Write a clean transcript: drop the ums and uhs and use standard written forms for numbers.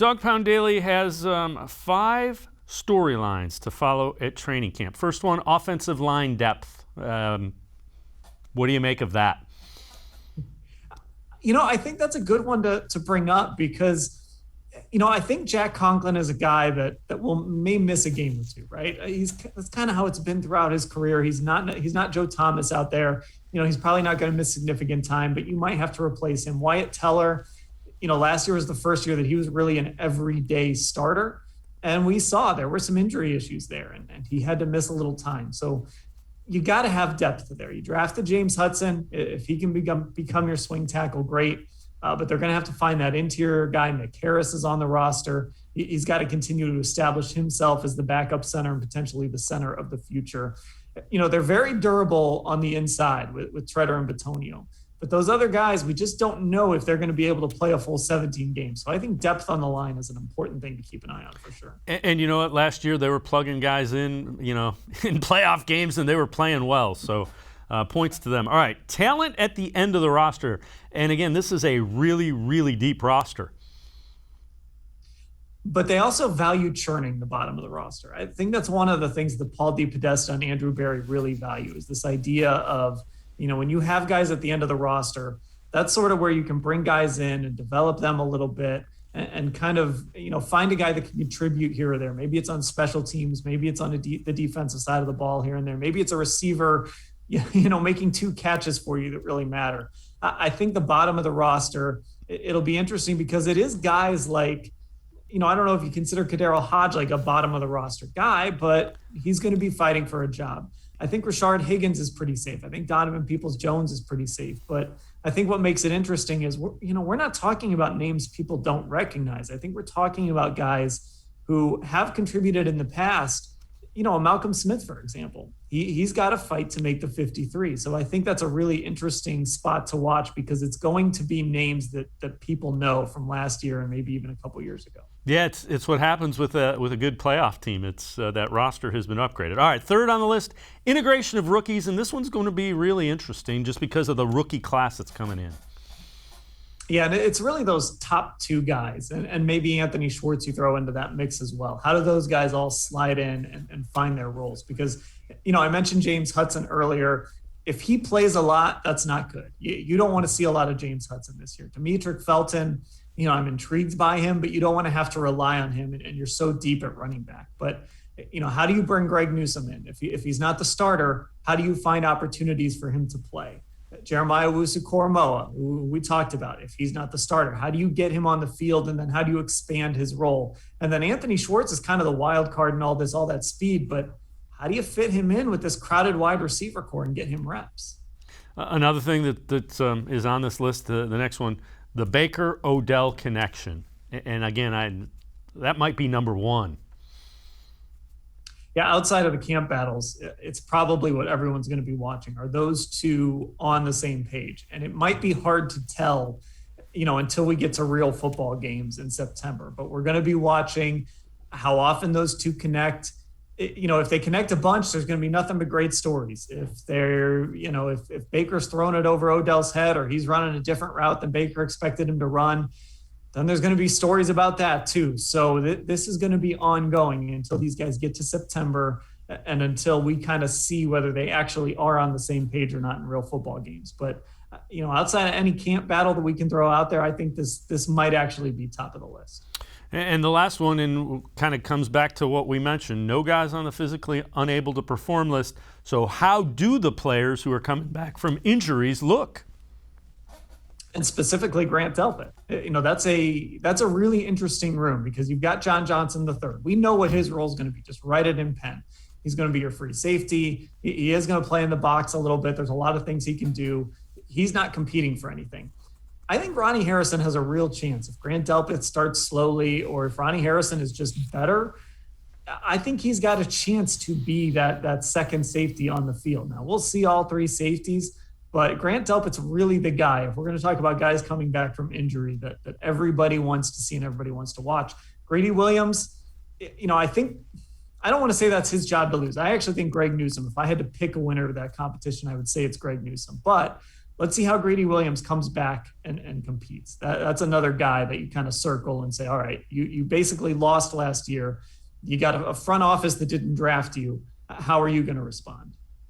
Dog Pound Daily has 5 storylines to follow at training camp. First one, offensive line depth. What do you make of that? I think that's a good one to bring up because, I think Jack Conklin is a guy that may miss a game or two, right? That's kind of how it's been throughout his career. He's not Joe Thomas out there. He's probably not going to miss significant time, but you might have to replace him. Wyatt Teller, last year was the first year that he was really an everyday starter. And we saw there were some injury issues there, and he had to miss a little time. So you got to have depth there. You drafted James Hudson. If he can become your swing tackle, great. But they're going to have to find that interior guy. Nick Harris is on the roster. He's got to continue to establish himself as the backup center and potentially the center of the future. They're very durable on the inside with Treader and Bitonio. But those other guys, we just don't know if they're going to be able to play a full 17 games. So I think depth on the line is an important thing to keep an eye on for sure. And you know what? Last year they were plugging guys in, in playoff games, and they were playing well. So points to them. All right, talent at the end of the roster. And again, this is a really, really deep roster. But they also value churning the bottom of the roster. I think that's one of the things that Paul DePodesta and Andrew Berry really value is this idea of, when you have guys at the end of the roster, that's sort of where you can bring guys in and develop them a little bit and kind of, find a guy that can contribute here or there. Maybe it's on special teams. Maybe it's on the defensive side of the ball here and there. Maybe it's a receiver, making 2 catches for you that really matter. I think the bottom of the roster, it'll be interesting because it is guys like, I don't know if you consider Kadero Hodge like a bottom of the roster guy, but he's going to be fighting for a job. I think Rashard Higgins is pretty safe. I think Donovan Peoples-Jones is pretty safe. But I think what makes it interesting is, we're not talking about names people don't recognize. I think we're talking about guys who have contributed in the past. Malcolm Smith, for example, he's got to fight to make the 53. So I think that's a really interesting spot to watch because it's going to be names that people know from last year and maybe even a couple years ago. Yeah, it's what happens with a good playoff team. It's that roster has been upgraded. All right, third on the list, integration of rookies, and this one's going to be really interesting just because of the rookie class that's coming in. Yeah, and it's really those top 2 guys, and maybe Anthony Schwartz you throw into that mix as well. How do those guys all slide in and find their roles? Because, I mentioned James Hudson earlier. If he plays a lot, that's not good. You don't want to see a lot of James Hudson this year. Demetric Felton, I'm intrigued by him, but you don't want to have to rely on him, and you're so deep at running back. But, how do you bring Greg Newsome in? If he's not the starter, how do you find opportunities for him to play? Jeremiah Wusu-Koromoa, who we talked about, if he's not the starter, how do you get him on the field, and then how do you expand his role? And then Anthony Schwartz is kind of the wild card in all that speed, but how do you fit him in with this crowded wide receiver core and get him reps? Another thing that is on this list, the next one, the Baker-Odell connection. And again, that might be number 1. Yeah, outside of the camp battles, it's probably what everyone's going to be watching. Are those 2 on the same page? And it might be hard to tell, until we get to real football games in September. But we're going to be watching how often those 2 connect. If they connect a bunch, there's going to be nothing but great stories. If they're, if Baker's throwing it over Odell's head or he's running a different route than Baker expected him to run, then there's going to be stories about that too. So this is going to be ongoing until these guys get to September and until we kind of see whether they actually are on the same page or not in real football games. But, outside of any camp battle that we can throw out there, I think this might actually be top of the list. And the last one kind of comes back to what we mentioned. No guys on the physically unable to perform list. So how do the players who are coming back from injuries look? And specifically Grant Delpit. That's a really interesting room because you've got John Johnson III. We know what his role is going to be. Just write it in pen. He's going to be your free safety. He is going to play in the box a little bit. There's a lot of things he can do. He's not competing for anything. I think Ronnie Harrison has a real chance. If Grant Delpit starts slowly or if Ronnie Harrison is just better, I think he's got a chance to be that second safety on the field. Now, we'll see all 3 safeties, but Grant Delpit's really the guy. If we're going to talk about guys coming back from injury that everybody wants to see and everybody wants to watch. Grady Williams, I think I don't want to say that's his job to lose. I actually think Greg Newsome, if I had to pick a winner of that competition, I would say it's Greg Newsome. But let's see how Greedy Williams comes back and competes. That's another guy that you kind of circle and say, all right, you basically lost last year. You got a front office that didn't draft you. How are you going to respond?